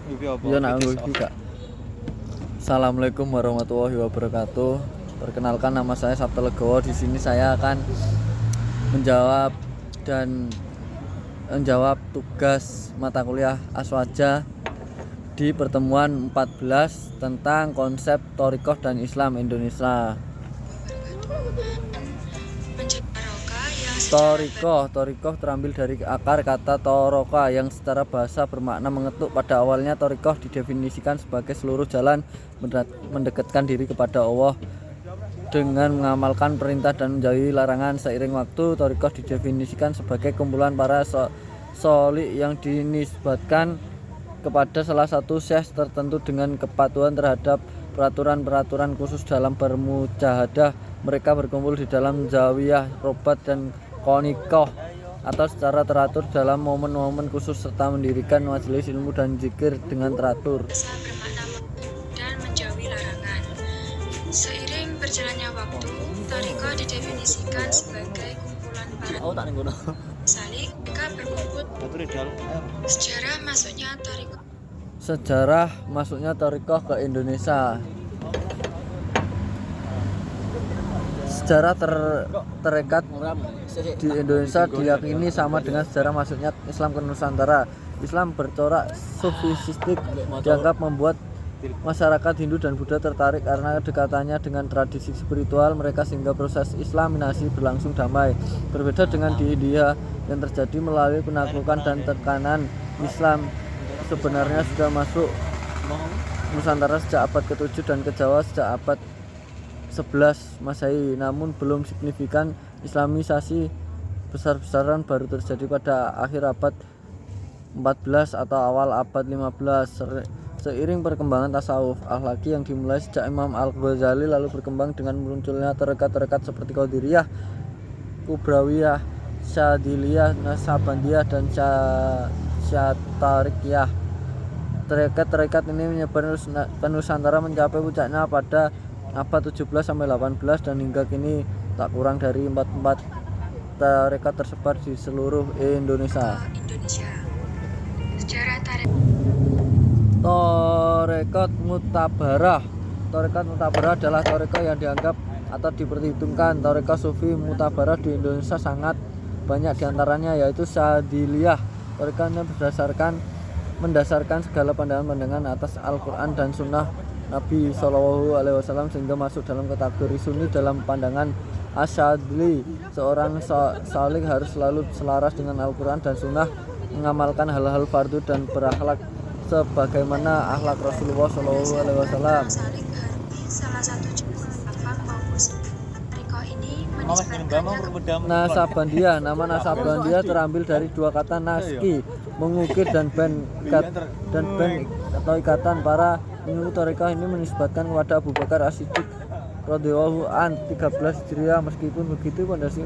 Iya nak wifi Kak. Assalamualaikum warahmatullahi wabarakatuh. Perkenalkan nama saya Sabto Legowo. Di sini saya akan menjawab tugas mata kuliah Aswaja di pertemuan 14 tentang konsep thoriqoh dan Islam Indonesia. Thoriqoh terambil dari akar kata toroka yang secara bahasa bermakna mengetuk. Pada awalnya thoriqoh didefinisikan sebagai seluruh jalan mendekatkan diri kepada Allah dengan mengamalkan perintah dan menjauhi larangan. Seiring waktu, thoriqoh didefinisikan sebagai kumpulan para sholiq yang dinisbatkan kepada salah satu syekh tertentu dengan kepatuhan terhadap peraturan-peraturan khusus dalam bermujahadah. Mereka berkumpul di dalam zawiyah, robat, dan konikoh atau secara teratur dalam momen-momen khusus serta mendirikan majelis ilmu dan zikir dengan teratur. Dan menjauhi larangan. Seiring berjalannya waktu, thoriqoh didefinisikan sebagai kumpulan para salik. Mereka berkumpul. Sejarah masuknya thoriqoh ke Indonesia. Sejarah terekat di Indonesia diyakini sama dengan sejarah masuknya Islam ke Nusantara. Islam bercorak sufistik dianggap membuat masyarakat Hindu dan Buddha tertarik karena kedekatannya dengan tradisi spiritual mereka, sehingga proses islaminasi berlangsung damai. Berbeda dengan di India yang terjadi melalui penaklukan dan tekanan, Islam sebenarnya sudah masuk Nusantara sejak abad ke-7 dan ke Jawa sejak abad 11 Masehi, namun belum signifikan. Islamisasi besar-besaran baru terjadi pada akhir abad 14 atau awal abad 15 seiring perkembangan tasawuf akhlaki yang dimulai sejak Imam Al-Ghazali, lalu berkembang dengan munculnya tarekat-tarekat seperti Qadiriyah, Kubrawiyah, Syadiliyah, Nasabandiyah, dan Syatarikiyah. Tarekat-tarekat ini menyebar ke Nusantara mencapai puncaknya pada abad 17 sampai 18 dan hingga kini tak kurang dari 44 tarekat tersebar di seluruh Indonesia. Sejarah Tarekat Mutabarah. Tarekat Mutabarah adalah tarekat yang dianggap atau diperhitungkan. Tarekat Sufi Mutabarah di Indonesia sangat banyak diantaranya, yaitu Syadiliyah. Tarekatnya mendasarkan segala pandangan-pandangan atas Al-Quran dan Sunnah Nabi SAW sehingga masuk dalam kategori Sunni. Dalam pandangan Asyadili, seorang salik harus selalu selaras dengan Al-Quran dan Sunnah, mengamalkan hal-hal fardu dan berakhlak sebagaimana akhlak Rasulullah SAW. Salah satu thoriqoh ini menisbatkan Nasabandiyah. Nama Nasabandiyah terambil dari dua kata naski, mengukir, dan ben atau ikatan. Para pengikut thoriqoh ini menisbatkan kepada Abu Bakar As-Siddiq radhiyallahu an 13 Hijriah. Meskipun begitu, fondasi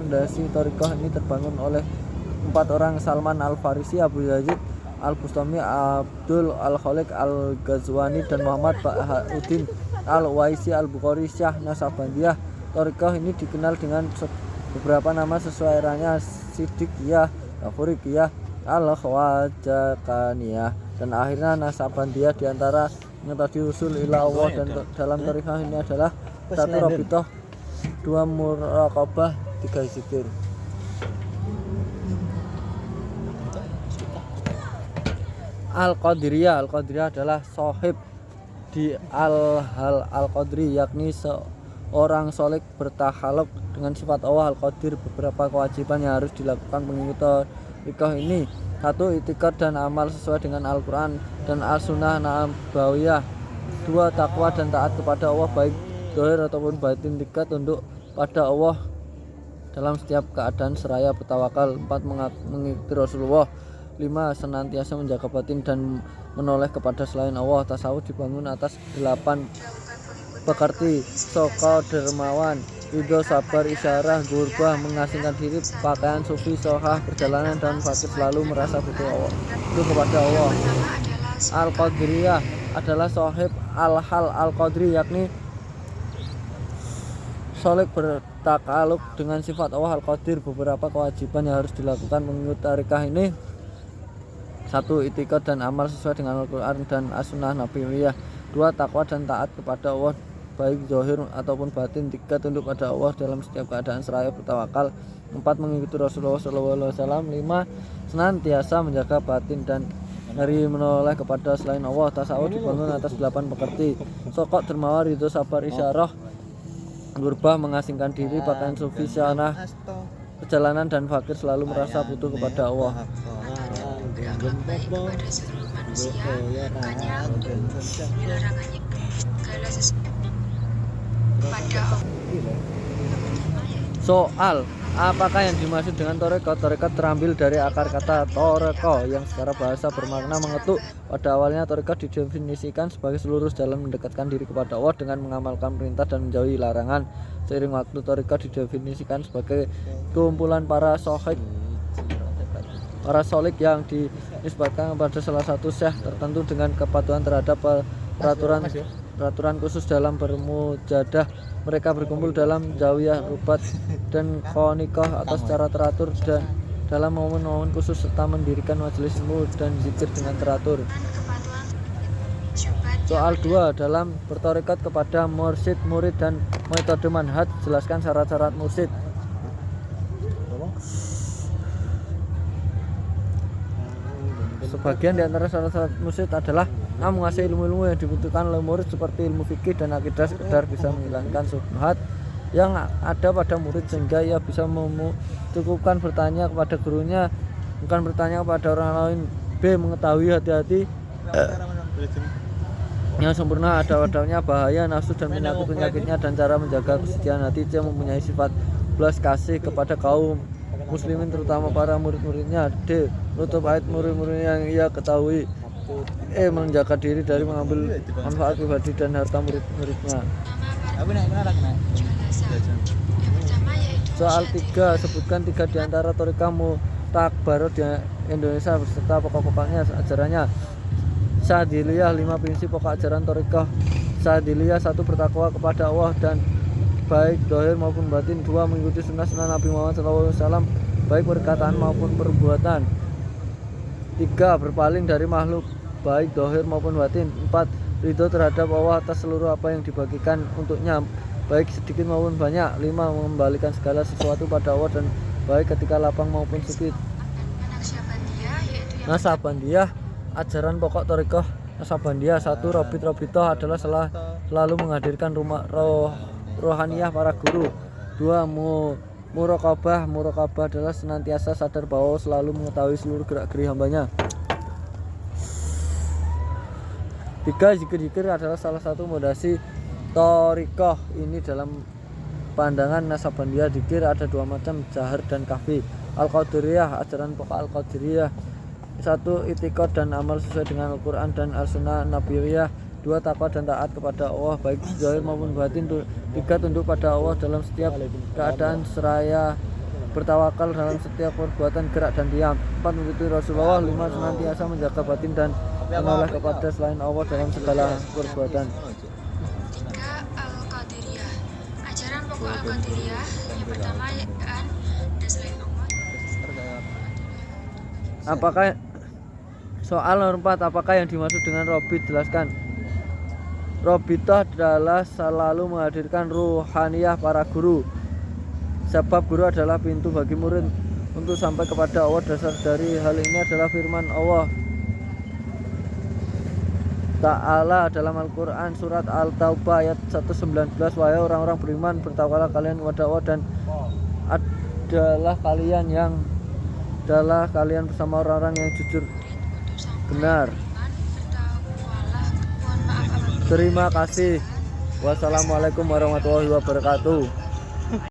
thoriqoh ini terbangun oleh 4 orang: Salman Al-Farisi, Abu Yazid Al-Bustami, Abdul Al-Khaliq Al-Ghazwani, dan Muhammad Bahauddin Al-Waisi Al-Bukhari. Syah Nasabandiyah. Thoriqoh ini dikenal dengan beberapa nama sesuai eranya: Siddiqiyah, Ghafuriyah, Al-Khwajakaniyah, dan akhirnya Nasabandiyah. Di antara metode usul ila Allah dan dalam thoriqoh ini adalah 1 Rabitoh, 2 Muraqabah, 3 zikir. Al-Qadiriyah. Al-Qadiriyah adalah sohib di Al-Qadri, yakni seorang solik bertakhaluk dengan sifat Allah Al-Qadir. Beberapa kewajiban yang harus dilakukan pengikut thoriqoh ini: 1. Itikad dan amal sesuai dengan Al-Quran dan As-Sunnah Nabawiyah. 2. Takwa dan taat kepada Allah baik zahir ataupun batin. 3. Tunduk pada Allah dalam setiap keadaan seraya bertawakal. 4. Mengikuti Rasulullah. 5. Senantiasa menjaga batin dan menoleh kepada selain Allah. Tasawuf dibangun atas 8 pekerti: soko, dermawan, ridho, sabar, isyarah, gurbah, mengasingkan diri, pakaian, sufi, sohah, perjalanan, dan fakir, selalu merasa butuh kepada Allah. Al-Qadiriyah adalah sohib al-hal al-qadri, yakni solik bertakaluk dengan sifat Allah Al-Qadir. Beberapa kewajiban yang harus dilakukan mengikut thariqoh ini: 1. Itikad dan amal sesuai dengan Al-Quran dan As-Sunnah Nabawiyah. 2. Takwa dan taat kepada Allah baik zahir ataupun batin. 3. Tunduk pada Allah dalam setiap keadaan seraya bertawakal. 4. Mengikuti Rasulullah SAW. 5. Senantiasa menjaga batin dan ngeri menoleh kepada selain Allah. Tasawuf dibangun atas 8 pekerti. Sokok dermawan, ridho, sabar, isyarah, berubah, mengasingkan diri, pakaian sufi, syarah, perjalanan, dan fakir selalu merasa butuh kepada Allah. Beragam baik kepada seluruh manusia, bukannya untuk larangannya segala sesuatu pada Allah. Soal apakah yang dimaksud dengan toreko? Toreko terambil dari akar kata toreko yang secara bahasa bermakna mengetuk. Pada awalnya toreko didefinisikan sebagai seluruh jalan mendekatkan diri kepada Allah dengan mengamalkan perintah dan menjauhi larangan. Seiring waktu toreko didefinisikan sebagai kumpulan para solik yang dinisbatkan kepada salah satu syekh tertentu dengan kepatuhan terhadap peraturan khusus dalam bermujadah. Mereka berkumpul dalam zawiyah, rubat, dan khonikoh atau secara teratur dan dalam momen-momen khusus serta mendirikan majelis ilmu dan zikir dengan teratur. Soal 2. Dalam bertarekat kepada mursyid, murid, dan metode manhaj, jelaskan syarat-syarat mursyid. Sebagian di antara syarat-syarat mursyid adalah menguasai ilmu-ilmu yang dibutuhkan oleh murid seperti ilmu fikih dan akidah, sekedar bisa menghilangkan syubhat yang ada pada murid sehingga ia bisa mencukupkan bertanya kepada gurunya, bukan bertanya kepada orang lain. B. Mengetahui hati-hati yang sempurna, ada wadahnya bahaya nafsu dan penyakit-penyakitnya, dan cara menjaga kesucian hati. C. Mempunyai sifat belas kasih kepada kaum muslimin terutama para murid-muridnya. D. Menutup aib murid-muridnya yang ia ketahui. E. Menjaga diri dari mengambil manfaat pribadi dan harta murid-muridnya. Soal 3. Sebutkan 3 di antara thariqah mutakbaroh di Indonesia beserta pokok-pokoknya ajarannya. Syadziliyah. 5 prinsip pokok ajaran thariqah Syadziliyah. 1. Bertakwa kepada Allah dan baik zahir maupun batin. 2. Mengikuti sunnah Nabi Muhammad SAW baik perkataan maupun perbuatan. 3. Berpaling dari makhluk baik zahir maupun batin. 4. Ridho terhadap Allah atas seluruh apa yang dibagikan untuknya baik sedikit maupun banyak. 5. Mengembalikan segala sesuatu pada Allah dan baik ketika lapang maupun sempit. Nasabandiyah. Ajaran pokok thariqah Nasabandiyah. 1. Robitoh adalah selalu menghadirkan rohaniyah para guru. 2. Muraqabah adalah senantiasa sadar bahwa selalu mengetahui seluruh gerak-gerik hambanya. 3. Zikir-zikir adalah salah satu modasi thariqah ini. Dalam pandangan Nasabandiyah, zikir ada 2 macam, jahar dan kafi. Al-Qadiriyah. Ajaran pokok Al-Qadiriyah. 1. Itikad dan amal sesuai dengan Al-Quran dan As-Sunnah Nabawiyah. 2. Takwa dan taat kepada Allah baik zahir maupun batin. 3. Tunduk pada Allah dalam setiap keadaan seraya bertawakal dalam setiap perbuatan gerak dan diam. 4. Mengikuti Rasulullah. 5. Senantiasa menjaga batin dan menoleh kepada selain Allah dalam segala perbuatan. 3. Al-Qadiriyah. Ajaran pokok Al-Qadiriyah yang pertama dan selain Allah. Apakah soal nomor 4, apakah yang dimaksud dengan robit? Jelaskan. Robitoh adalah selalu menghadirkan ruhaniyah para guru. Sebab guru adalah pintu bagi murid untuk sampai kepada Allah. Dasar dari hal ini adalah firman Allah Ta'ala dalam Al-Quran surat Al-Taubah ayat 119. Wahai orang-orang beriman, bertakwalah kalian kepada Allah dan adalah kalian bersama orang-orang yang jujur benar. Terima kasih. Wassalamualaikum warahmatullahi wabarakatuh.